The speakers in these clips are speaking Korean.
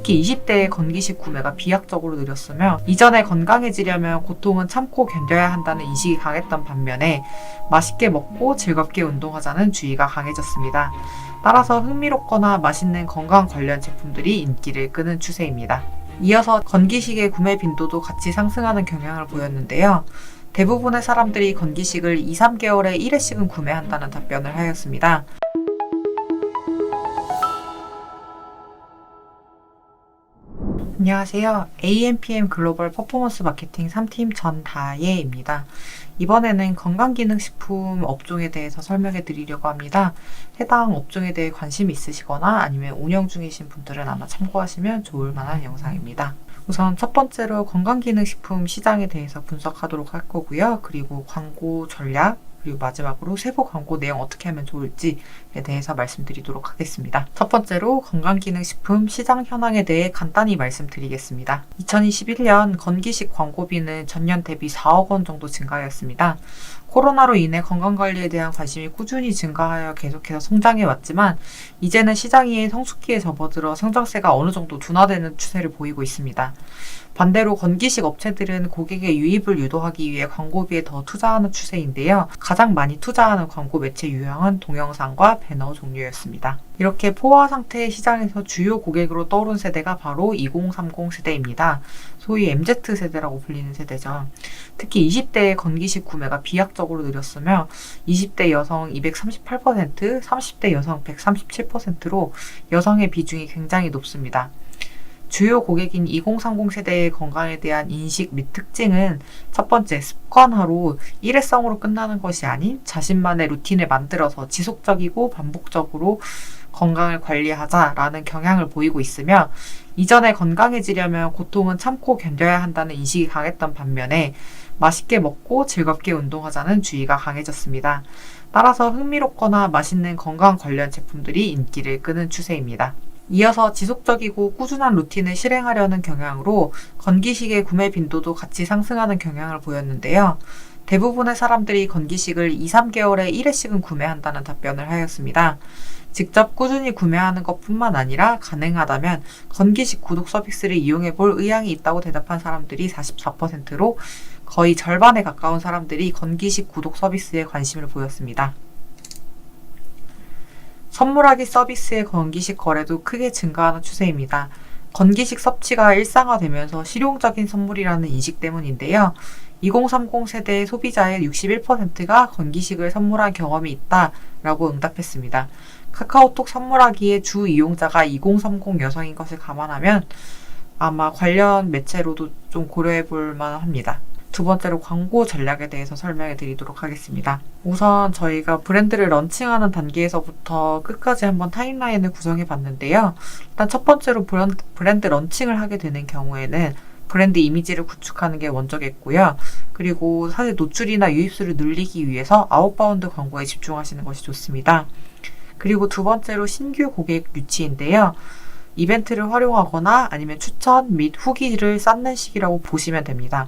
특히 20대의 건기식 구매가 비약적으로 늘었으며 이전에 건강해지려면 고통은 참고 견뎌야 한다는 인식이 강했던 반면에 맛있게 먹고 즐겁게 운동하자는 주의가 강해졌습니다. 따라서 흥미롭거나 맛있는 건강 관련 제품들이 인기를 끄는 추세입니다. 이어서 건기식의 구매 빈도도 같이 상승하는 경향을 보였는데요. 대부분의 사람들이 건기식을 2-3개월에 1회씩은 구매한다는 답변을 하였습니다. 안녕하세요. AMPM 글로벌 퍼포먼스 마케팅 3팀 전다예입니다. 이번에는 건강기능식품 업종에 대해서 설명해 드리려고 합니다. 해당 업종에 대해 관심이 있으시거나 아니면 운영 중이신 분들은 아마 참고하시면 좋을 만한 영상입니다. 우선 첫 번째로 건강기능식품 시장에 대해서 분석하도록 할 거고요. 그리고 광고 전략, 그리고 마지막으로 세부 광고 내용 어떻게 하면 좋을지에 대해서 말씀드리도록 하겠습니다. 첫 번째로 건강기능식품 시장 현황에 대해 간단히 말씀드리겠습니다. 2021년 건기식 광고비는 전년 대비 4억 원 정도 증가하였습니다. 코로나로 인해 건강관리에 대한 관심이 꾸준히 증가하여 계속해서 성장해 왔지만 이제는 시장이 성숙기에 접어들어 성장세가 어느 정도 둔화되는 추세를 보이고 있습니다. 반대로 건기식 업체들은 고객의 유입을 유도하기 위해 광고비에 더 투자하는 추세인데요. 가장 많이 투자하는 광고 매체 유형은 동영상과 배너 종류였습니다. 이렇게 포화 상태의 시장에서 주요 고객으로 떠오른 세대가 바로 2030 세대입니다. 소위 MZ세대라고 불리는 세대죠. 특히 20대의 건기식 구매가 비약적으로 늘었으며 20대 여성 238%, 30대 여성 137%로 여성의 비중이 굉장히 높습니다. 주요 고객인 2030 세대의 건강에 대한 인식 및 특징은 첫 번째, 습관화로 일회성으로 끝나는 것이 아닌 자신만의 루틴을 만들어서 지속적이고 반복적으로 건강을 관리하자라는 경향을 보이고 있으며 이전에 건강해지려면 고통은 참고 견뎌야 한다는 인식이 강했던 반면에 맛있게 먹고 즐겁게 운동하자는 주의가 강해졌습니다. 따라서 흥미롭거나 맛있는 건강 관련 제품들이 인기를 끄는 추세입니다. 이어서 지속적이고 꾸준한 루틴을 실행하려는 경향으로 건기식의 구매 빈도도 같이 상승하는 경향을 보였는데요. 대부분의 사람들이 건기식을 2-3개월에 1회씩은 구매한다는 답변을 하였습니다. 직접 꾸준히 구매하는 것뿐만 아니라 가능하다면 건기식 구독 서비스를 이용해 볼 의향이 있다고 대답한 사람들이 44%로 거의 절반에 가까운 사람들이 건기식 구독 서비스에 관심을 보였습니다. 선물하기 서비스의 건기식 거래도 크게 증가하는 추세입니다. 건기식 섭취가 일상화되면서 실용적인 선물이라는 인식 때문인데요. 2030 세대의 소비자의 61%가 건기식을 선물한 경험이 있다라고 응답했습니다. 카카오톡 선물하기의 주 이용자가 2030 여성인 것을 감안하면 아마 관련 매체로도 좀 고려해 볼 만합니다. 두 번째로 광고 전략에 대해서 설명해 드리도록 하겠습니다. 우선 저희가 브랜드를 런칭하는 단계에서부터 끝까지 한번 타임라인을 구성해 봤는데요. 일단 첫 번째로 브랜드 런칭을 하게 되는 경우에는 브랜드 이미지를 구축하는 게 먼저겠고요. 그리고 사실 노출이나 유입수를 늘리기 위해서 아웃바운드 광고에 집중하시는 것이 좋습니다. 그리고 두 번째로 신규 고객 유치인데요. 이벤트를 활용하거나 아니면 추천 및 후기를 쌓는 시기라고 보시면 됩니다.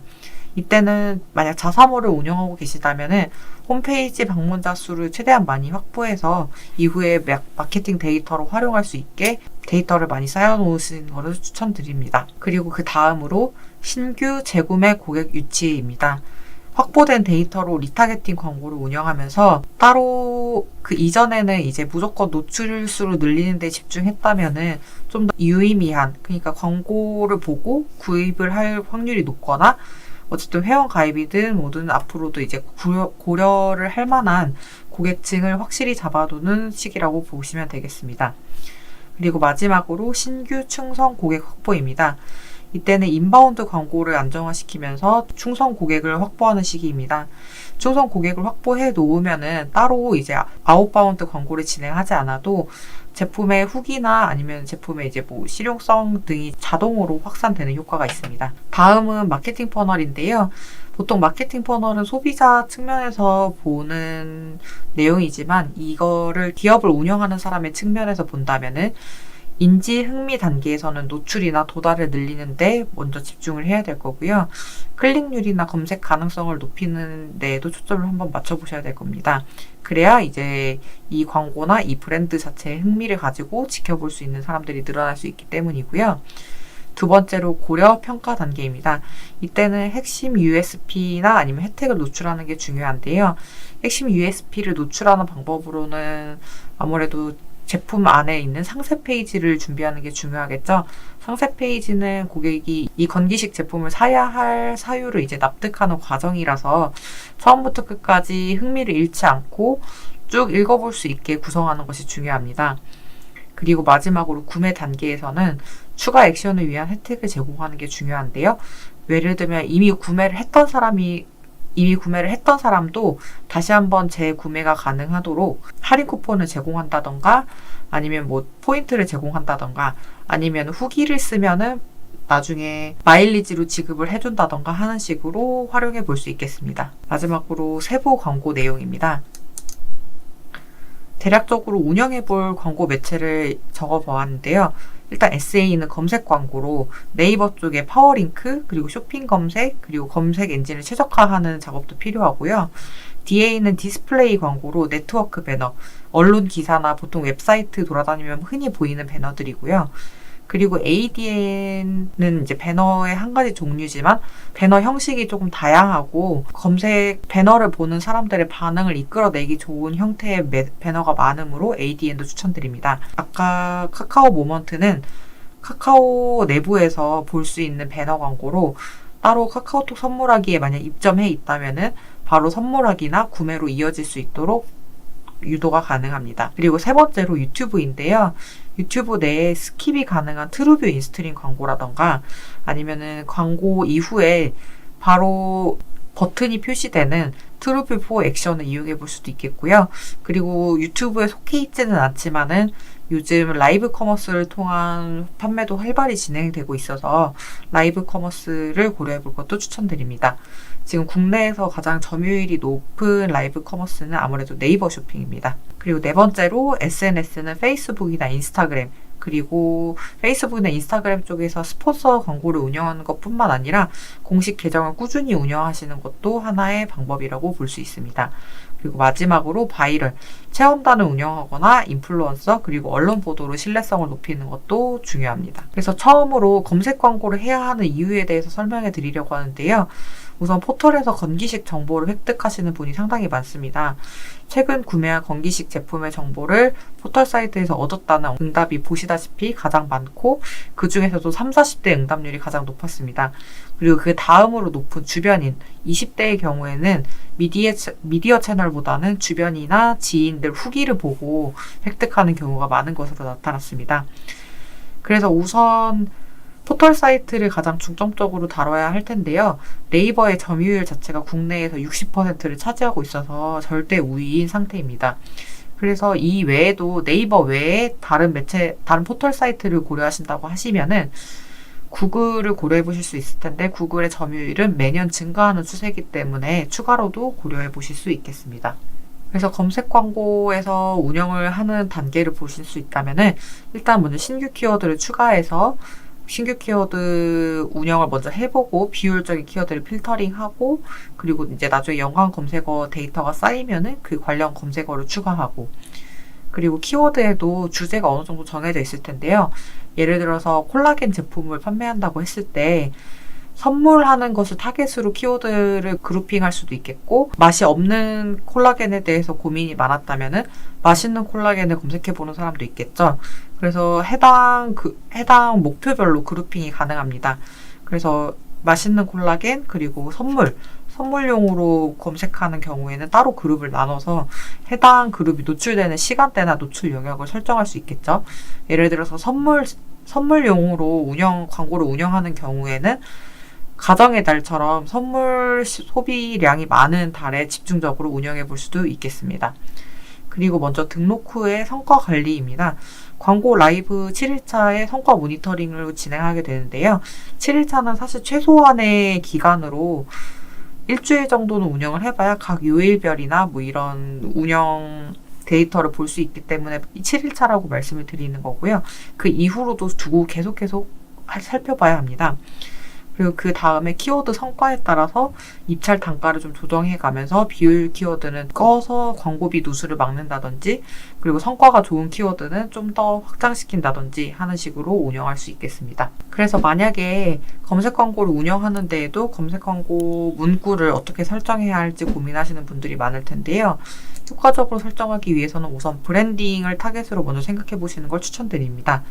이때는 만약 자사몰을 운영하고 계시다면은 홈페이지 방문자 수를 최대한 많이 확보해서 이후에 마케팅 데이터로 활용할 수 있게 데이터를 많이 쌓아놓으시는 것을 추천드립니다. 그리고 그 다음으로 신규 재구매 고객 유치입니다. 확보된 데이터로 리타게팅 광고를 운영하면서 따로 그 이전에는 이제 무조건 노출수를 늘리는 데 집중했다면은 좀 더 유의미한, 그러니까 광고를 보고 구입을 할 확률이 높거나 어쨌든 회원 가입이든 뭐든 앞으로도 이제 고려를 할 만한 고객층을 확실히 잡아두는 시기라고 보시면 되겠습니다. 그리고 마지막으로 신규 충성 고객 확보입니다. 이때는 인바운드 광고를 안정화시키면서 충성 고객을 확보하는 시기입니다. 충성 고객을 확보해 놓으면은 따로 이제 아웃바운드 광고를 진행하지 않아도 제품의 후기나 아니면 제품의 이제 뭐 실용성 등이 자동으로 확산되는 효과가 있습니다. 다음은 마케팅 퍼널인데요. 보통 마케팅 퍼널은 소비자 측면에서 보는 내용이지만 이거를 기업을 운영하는 사람의 측면에서 본다면은 인지 흥미 단계에서는 노출이나 도달을 늘리는데 먼저 집중을 해야 될 거고요. 클릭률이나 검색 가능성을 높이는 데에도 초점을 한번 맞춰보셔야 될 겁니다. 그래야 이제 이 광고나 이 브랜드 자체의 흥미를 가지고 지켜볼 수 있는 사람들이 늘어날 수 있기 때문이고요. 두 번째로 고려 평가 단계입니다. 이때는 핵심 USP나 아니면 혜택을 노출하는 게 중요한데요. 핵심 USP를 노출하는 방법으로는 아무래도 제품 안에 있는 상세 페이지를 준비하는 게 중요하겠죠. 상세 페이지는 고객이 이 건기식 제품을 사야 할 사유를 이제 납득하는 과정이라서 처음부터 끝까지 흥미를 잃지 않고 쭉 읽어볼 수 있게 구성하는 것이 중요합니다. 그리고 마지막으로 구매 단계에서는 추가 액션을 위한 혜택을 제공하는 게 중요한데요. 예를 들면 이미 구매를 했던 사람도 다시 한번 재구매가 가능하도록 할인 쿠폰을 제공한다던가 아니면 뭐 포인트를 제공한다던가 아니면 후기를 쓰면은 나중에 마일리지로 지급을 해준다던가 하는 식으로 활용해 볼 수 있겠습니다. 마지막으로 세부 광고 내용입니다. 대략적으로 운영해 볼 광고 매체를 적어 보았는데요. 일단 SA는 검색 광고로 네이버 쪽에 파워링크, 그리고 쇼핑 검색, 그리고 검색 엔진을 최적화하는 작업도 필요하고요. DA는 디스플레이 광고로 네트워크 배너, 언론 기사나 보통 웹사이트 돌아다니면 흔히 보이는 배너들이고요. 그리고 ADN은 이제 배너의 한 가지 종류지만 배너 형식이 조금 다양하고 검색 배너를 보는 사람들의 반응을 이끌어내기 좋은 형태의 배너가 많으므로 ADN도 추천드립니다. 아까 카카오 모먼트는 카카오 내부에서 볼 수 있는 배너 광고로 따로 카카오톡 선물하기에 만약 입점해 있다면은 바로 선물하기나 구매로 이어질 수 있도록 유도가 가능합니다. 그리고 세 번째로 유튜브인데요. 유튜브 내에 스킵이 가능한 트루뷰 인스트림 광고라던가 아니면은 광고 이후에 바로 버튼이 표시되는 트루뷰 4 액션을 이용해 볼 수도 있겠고요. 그리고 유튜브에 속해 있지는 않지만은 요즘 라이브 커머스를 통한 판매도 활발히 진행되고 있어서 라이브 커머스를 고려해 볼 것도 추천드립니다. 지금 국내에서 가장 점유율이 높은 라이브 커머스는 아무래도 네이버 쇼핑입니다. 그리고 네 번째로 SNS는 페이스북이나 인스타그램, 그리고 페이스북이나 인스타그램 쪽에서 스폰서 광고를 운영하는 것뿐만 아니라 공식 계정을 꾸준히 운영하시는 것도 하나의 방법이라고 볼 수 있습니다. 그리고 마지막으로 바이럴, 체험단을 운영하거나 인플루언서, 그리고 언론 보도로 신뢰성을 높이는 것도 중요합니다. 그래서 처음으로 검색 광고를 해야 하는 이유에 대해서 설명해 드리려고 하는데요. 우선 포털에서 건기식 정보를 획득하시는 분이 상당히 많습니다. 최근 구매한 건기식 제품의 정보를 포털 사이트에서 얻었다는 응답이 보시다시피 가장 많고 그 중에서도 30, 40대 응답률이 가장 높았습니다. 그리고 그 다음으로 높은 주변인 20대의 경우에는 미디어 채널보다는 주변이나 지인들 후기를 보고 획득하는 경우가 많은 것으로 나타났습니다. 그래서 우선 포털 사이트를 가장 중점적으로 다뤄야 할 텐데요. 네이버의 점유율 자체가 국내에서 60%를 차지하고 있어서 절대 우위인 상태입니다. 그래서 이 외에도 네이버 외에 다른 포털 사이트를 고려하신다고 하시면은 구글을 고려해 보실 수 있을 텐데 구글의 점유율은 매년 증가하는 추세이기 때문에 추가로도 고려해 보실 수 있겠습니다. 그래서 검색 광고에서 운영을 하는 단계를 보실 수 있다면은 일단 먼저 신규 키워드를 추가해서 신규 키워드 운영을 먼저 해보고 비효율적인 키워드를 필터링하고 그리고 이제 나중에 연관 검색어 데이터가 쌓이면은 그 관련 검색어를 추가하고 그리고 키워드에도 주제가 어느 정도 정해져 있을 텐데요. 예를 들어서 콜라겐 제품을 판매한다고 했을 때 선물하는 것을 타겟으로 키워드를 그룹핑할 수도 있겠고 맛이 없는 콜라겐에 대해서 고민이 많았다면은 맛있는 콜라겐을 검색해보는 사람도 있겠죠. 그래서 해당 목표별로 그룹핑이 가능합니다. 그래서 맛있는 콜라겐 그리고 선물용으로 검색하는 경우에는 따로 그룹을 나눠서 해당 그룹이 노출되는 시간대나 노출 영역을 설정할 수 있겠죠. 예를 들어서 선물용으로 광고를 운영하는 경우에는 가정의 달처럼 선물 소비량이 많은 달에 집중적으로 운영해 볼 수도 있겠습니다. 그리고 먼저 등록 후의 성과 관리입니다. 광고 라이브 7일차의 성과 모니터링을 진행하게 되는데요. 7일차는 사실 최소한의 기간으로 일주일 정도는 운영을 해봐야 각 요일별이나 뭐 이런 운영 데이터를 볼 수 있기 때문에 7일차라고 말씀을 드리는 거고요. 그 이후로도 두고 계속 살펴봐야 합니다. 그리고 그 다음에 키워드 성과에 따라서 입찰 단가를 좀 조정해 가면서 비효율 키워드는 꺼서 광고비 누수를 막는다든지, 그리고 성과가 좋은 키워드는 좀 더 확장시킨다든지 하는 식으로 운영할 수 있겠습니다. 그래서 만약에 검색 광고를 운영하는 데에도 검색 광고 문구를 어떻게 설정해야 할지 고민하시는 분들이 많을 텐데요. 효과적으로 설정하기 위해서는 우선 브랜딩을 타겟으로 먼저 생각해 보시는 걸 추천드립니다.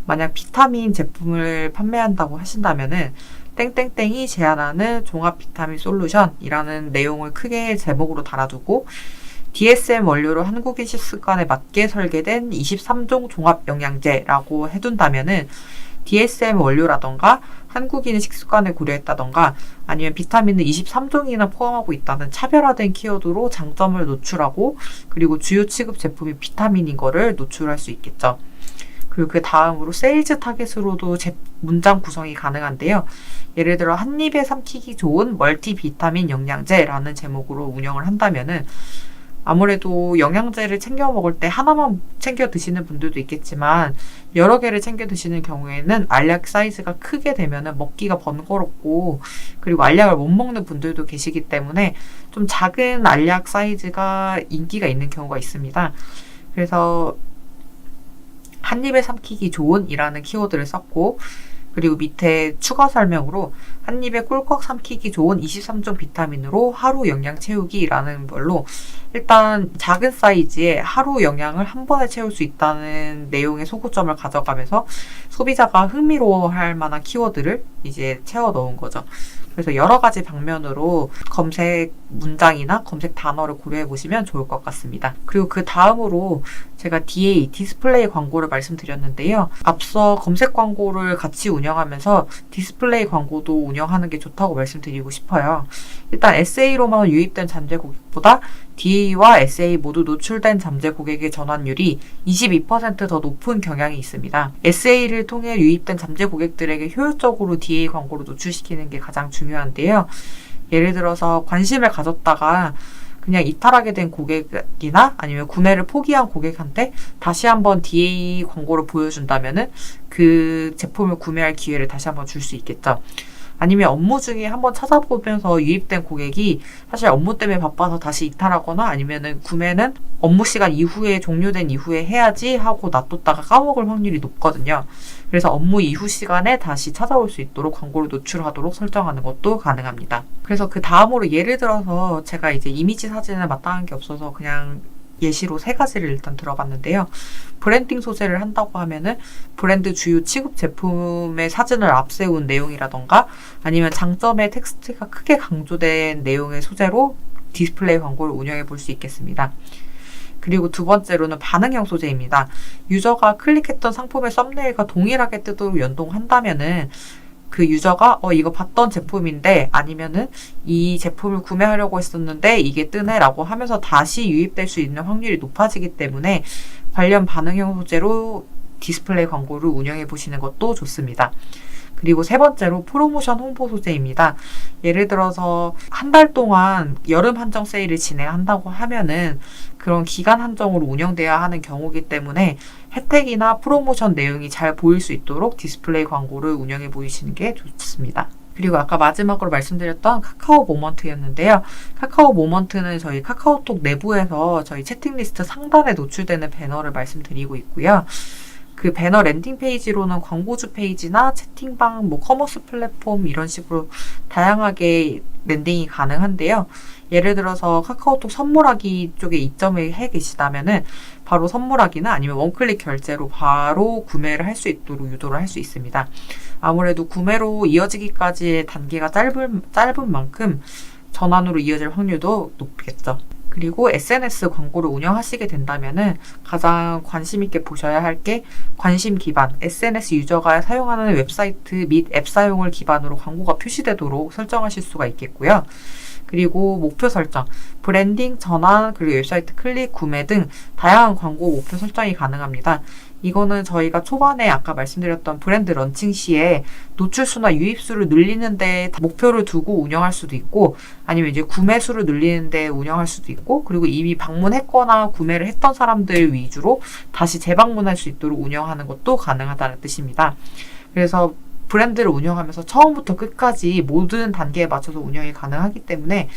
만약 비타민 제품을 판매한다고 하신다면은 땡땡땡이 제안하는 종합 비타민 솔루션이라는 내용을 크게 제목으로 달아두고, DSM 원료로 한국인 식습관에 맞게 설계된 23종 종합 영양제라고 해둔다면은 DSM 원료라던가 한국인의 식습관을 고려했다던가 아니면 비타민을 23종이나 포함하고 있다는 차별화된 키워드로 장점을 노출하고, 그리고 주요 취급 제품이 비타민인 거를 노출할 수 있겠죠. 그리고 그 다음으로 세일즈 타겟으로도 문장 구성이 가능한데요. 예를 들어 한 입에 삼키기 좋은 멀티비타민 영양제라는 제목으로 운영을 한다면은 아무래도 영양제를 챙겨 먹을 때 하나만 챙겨 드시는 분들도 있겠지만 여러 개를 챙겨 드시는 경우에는 알약 사이즈가 크게 되면은 먹기가 번거롭고, 그리고 알약을 못 먹는 분들도 계시기 때문에 좀 작은 알약 사이즈가 인기가 있는 경우가 있습니다. 그래서 한 입에 삼키기 좋은 이라는 키워드를 썼고, 그리고 밑에 추가 설명으로 한 입에 꿀꺽 삼키기 좋은 23종 비타민으로 하루 영양 채우기라는 걸로 일단 작은 사이즈에 하루 영양을 한 번에 채울 수 있다는 내용의 소구점을 가져가면서 소비자가 흥미로워할 만한 키워드를 이제 채워 넣은 거죠. 그래서 여러 가지 방면으로 검색 문장이나 검색 단어를 고려해 보시면 좋을 것 같습니다. 그리고 그 다음으로 제가 DA, 디스플레이 광고를 말씀드렸는데요. 앞서 검색 광고를 같이 운영하면서 디스플레이 광고도 운영하는 게 좋다고 말씀드리고 싶어요. 일단 SA로만 유입된 잠재 고객보다 DA와 SA 모두 노출된 잠재 고객의 전환율이 22% 더 높은 경향이 있습니다. SA를 통해 유입된 잠재 고객들에게 효율적으로 DA 광고를 노출시키는 게 가장 중요한데요. 예를 들어서 관심을 가졌다가 그냥 이탈하게 된 고객이나 아니면 구매를 포기한 고객한테 다시 한번 DA 광고를 보여준다면은 그 제품을 구매할 기회를 다시 한번 줄 수 있겠죠. 아니면 업무 중에 한번 찾아보면서 유입된 고객이 사실 업무 때문에 바빠서 다시 이탈하거나 아니면은 구매는 업무 시간 이후에 종료된 이후에 해야지 하고 놔뒀다가 까먹을 확률이 높거든요. 그래서 업무 이후 시간에 다시 찾아올 수 있도록 광고를 노출하도록 설정하는 것도 가능합니다. 그래서 그 다음으로 예를 들어서 제가 이제 이미지 사진을 마땅한 게 없어서 그냥 예시로 3가지를 일단 들어봤는데요. 브랜딩 소재를 한다고 하면은 브랜드 주요 취급 제품의 사진을 앞세운 내용이라던가 아니면 장점의 텍스트가 크게 강조된 내용의 소재로 디스플레이 광고를 운영해 볼 수 있겠습니다. 그리고 두 번째로는 반응형 소재입니다. 유저가 클릭했던 상품의 썸네일과 동일하게 뜨도록 연동한다면은 그 유저가 이거 봤던 제품인데 아니면은 이 제품을 구매하려고 했었는데 이게 뜨네 라고 하면서 다시 유입될 수 있는 확률이 높아지기 때문에 관련 반응형 소재로 디스플레이 광고를 운영해 보시는 것도 좋습니다. 그리고 세 번째로 프로모션 홍보 소재입니다. 예를 들어서 한 달 동안 여름 한정 세일을 진행한다고 하면은 그런 기간 한정으로 운영돼야 하는 경우이기 때문에 혜택이나 프로모션 내용이 잘 보일 수 있도록 디스플레이 광고를 운영해 보이시는 게 좋습니다. 그리고 아까 마지막으로 말씀드렸던 카카오 모먼트였는데요. 카카오 모먼트는 저희 카카오톡 내부에서 저희 채팅 리스트 상단에 노출되는 배너를 말씀드리고 있고요. 그 배너 랜딩 페이지로는 광고주 페이지나 채팅방, 커머스 플랫폼 이런 식으로 다양하게 랜딩이 가능한데요. 예를 들어서 카카오톡 선물하기 쪽에 입점을 해 계시다면은 바로 선물하기나 아니면 원클릭 결제로 바로 구매를 할 수 있도록 유도를 할 수 있습니다. 아무래도 구매로 이어지기까지의 단계가 짧은 만큼 전환으로 이어질 확률도 높겠죠. 그리고 SNS 광고를 운영하시게 된다면은 가장 관심 있게 보셔야 할 게 관심 기반, SNS 유저가 사용하는 웹사이트 및 앱 사용을 기반으로 광고가 표시되도록 설정하실 수가 있겠고요. 그리고 목표 설정, 브랜딩, 전환, 그리고 웹사이트 클릭, 구매 등 다양한 광고 목표 설정이 가능합니다. 이거는 저희가 초반에 아까 말씀드렸던 브랜드 런칭 시에 노출수나 유입수를 늘리는데 목표를 두고 운영할 수도 있고 아니면 이제 구매 수를 늘리는데 운영할 수도 있고 그리고 이미 방문했거나 구매를 했던 사람들 위주로 다시 재방문할 수 있도록 운영하는 것도 가능하다는 뜻입니다. 그래서 브랜드를 운영하면서 처음부터 끝까지 모든 단계에 맞춰서 운영이 가능하기 때문에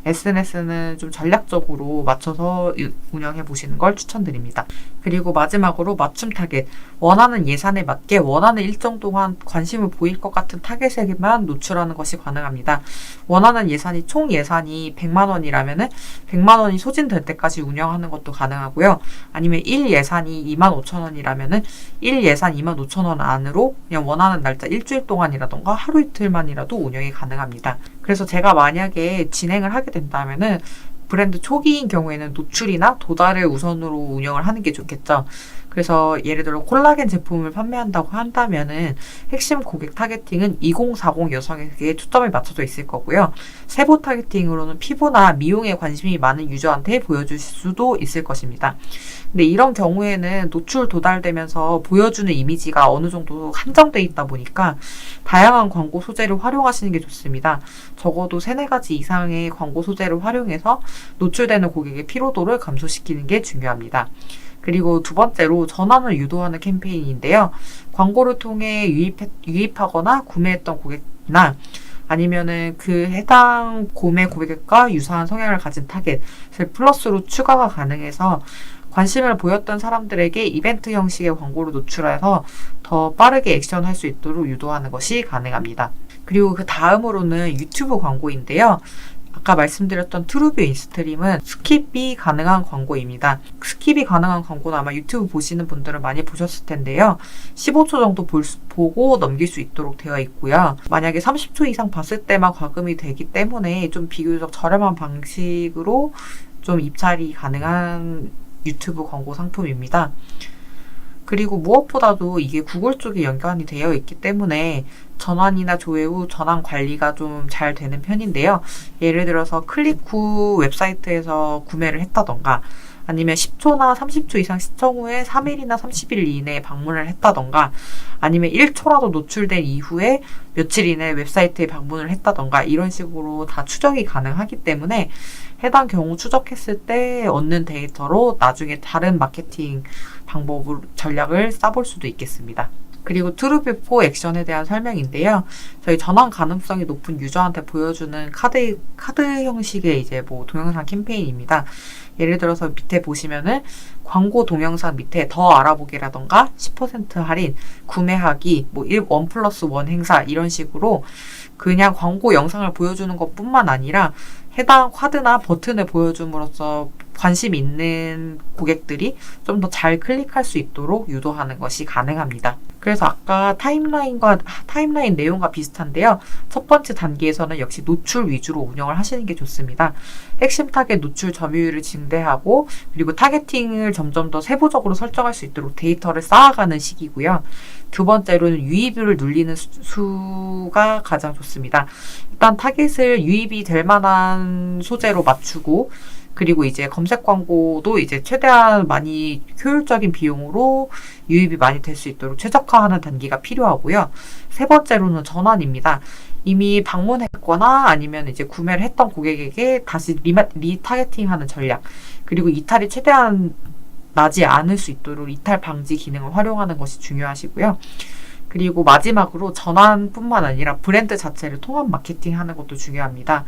SNS는 좀 전략적으로 맞춰서 운영해 보시는 걸 추천드립니다. 그리고 마지막으로 맞춤 타겟. 원하는 예산에 맞게 원하는 일정 동안 관심을 보일 것 같은 타겟에게만 노출하는 것이 가능합니다. 원하는 예산이 총 예산이 100만 원이라면은 100만 원이 소진될 때까지 운영하는 것도 가능하고요. 아니면 1 예산이 25,000원이라면은 1 예산 25,000원 안으로 그냥 원하는 날짜 일주일 동안이라던가 하루 이틀만이라도 운영이 가능합니다. 그래서 제가 만약에 진행을 하게 된다면은 브랜드 초기인 경우에는 노출이나 도달을 우선으로 운영을 하는 게 좋겠죠. 그래서 예를 들어 콜라겐 제품을 판매한다고 한다면은 핵심 고객 타겟팅은 2040 여성에게 초점이 맞춰져 있을 거고요. 세부 타겟팅으로는 피부나 미용에 관심이 많은 유저한테 보여줄 수도 있을 것입니다. 근데 이런 경우에는 노출 도달되면서 보여주는 이미지가 어느 정도 한정돼 있다 보니까 다양한 광고 소재를 활용하시는 게 좋습니다. 적어도 3-4가지 이상의 광고 소재를 활용해서 노출되는 고객의 피로도를 감소시키는 게 중요합니다. 그리고 두 번째로 전환을 유도하는 캠페인인데요. 광고를 통해 유입하거나 구매했던 고객이나 아니면은 그 해당 구매 고객과 유사한 성향을 가진 타겟을 플러스로 추가가 가능해서 관심을 보였던 사람들에게 이벤트 형식의 광고를 노출해서 더 빠르게 액션할 수 있도록 유도하는 것이 가능합니다. 그리고 그 다음으로는 유튜브 광고인데요. 아까 말씀드렸던 트루뷰 인스트림은 스킵이 가능한 광고입니다. 스킵이 가능한 광고는 아마 유튜브 보시는 분들은 많이 보셨을 텐데요. 15초 정도 보고 넘길 수 있도록 되어 있고요. 만약에 30초 이상 봤을 때만 과금이 되기 때문에 좀 비교적 저렴한 방식으로 좀 입찰이 가능한 유튜브 광고 상품입니다. 그리고 무엇보다도 이게 구글 쪽에 연관이 되어 있기 때문에 전환이나 조회 후 전환 관리가 좀 잘 되는 편인데요. 예를 들어서 클릭 후 웹사이트에서 구매를 했다던가 아니면 10초나 30초 이상 시청 후에 3일이나 30일 이내에 방문을 했다던가 아니면 1초라도 노출된 이후에 며칠 이내에 웹사이트에 방문을 했다던가 이런 식으로 다 추적이 가능하기 때문에 해당 경우 추적했을 때 얻는 데이터로 나중에 다른 마케팅 방법을 전략을 짜볼 수도 있겠습니다. 그리고 트루뷰4 액션에 대한 설명인데요. 저희 전환 가능성이 높은 유저한테 보여주는 카드 형식의 이제 뭐 동영상 캠페인입니다. 예를 들어서 밑에 보시면은 광고 동영상 밑에 더 알아보기라던가 10% 할인, 구매하기, 뭐 1+1 행사 이런 식으로 그냥 광고 영상을 보여주는 것 뿐만 아니라 해당 카드나 버튼을 보여줌으로써 관심 있는 고객들이 좀 더 잘 클릭할 수 있도록 유도하는 것이 가능합니다. 그래서 아까 타임라인 내용과 비슷한데요. 첫 번째 단계에서는 역시 노출 위주로 운영을 하시는 게 좋습니다. 핵심 타겟 노출 점유율을 증대하고 그리고 타겟팅을 점점 더 세부적으로 설정할 수 있도록 데이터를 쌓아가는 시기고요. 두 번째로는 유입을 눌리는 수가 가장 좋습니다. 일단 타겟을 유입이 될 만한 소재로 맞추고 그리고 이제 검색 광고도 이제 최대한 많이 효율적인 비용으로 유입이 많이 될 수 있도록 최적화하는 단계가 필요하고요. 세 번째로는 전환입니다. 이미 방문했거나 아니면 이제 구매를 했던 고객에게 다시 리타겟팅하는 전략 그리고 이탈이 최대한 나지 않을 수 있도록 이탈 방지 기능을 활용하는 것이 중요하시고요. 그리고 마지막으로 전환뿐만 아니라 브랜드 자체를 통합 마케팅하는 것도 중요합니다.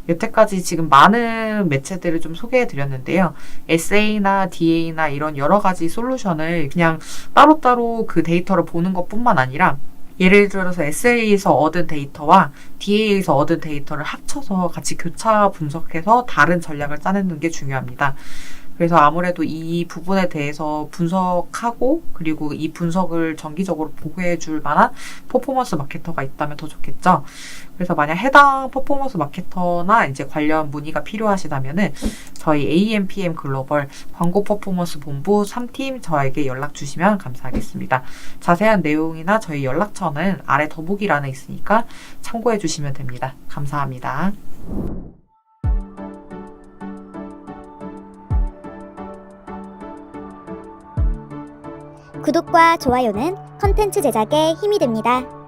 여태까지 지금 많은 매체들을 좀 소개해 드렸는데요. SA나 DA나 이런 여러 가지 솔루션을 그냥 따로따로 그 데이터를 보는 것 뿐만 아니라 예를 들어서 SA에서 얻은 데이터와 DA에서 얻은 데이터를 합쳐서 같이 교차 분석해서 다른 전략을 짜내는 게 중요합니다. 그래서 아무래도 이 부분에 대해서 분석하고 그리고 이 분석을 정기적으로 보고해 줄 만한 퍼포먼스 마케터가 있다면 더 좋겠죠. 그래서 만약 해당 퍼포먼스 마케터나 이제 관련 문의가 필요하시다면은 저희 AMPM 글로벌 광고 퍼포먼스 본부 3팀 저에게 연락 주시면 감사하겠습니다. 자세한 내용이나 저희 연락처는 아래 더보기란에 있으니까 참고해 주시면 됩니다. 감사합니다. 구독과 좋아요는 컨텐츠 제작에 힘이 됩니다.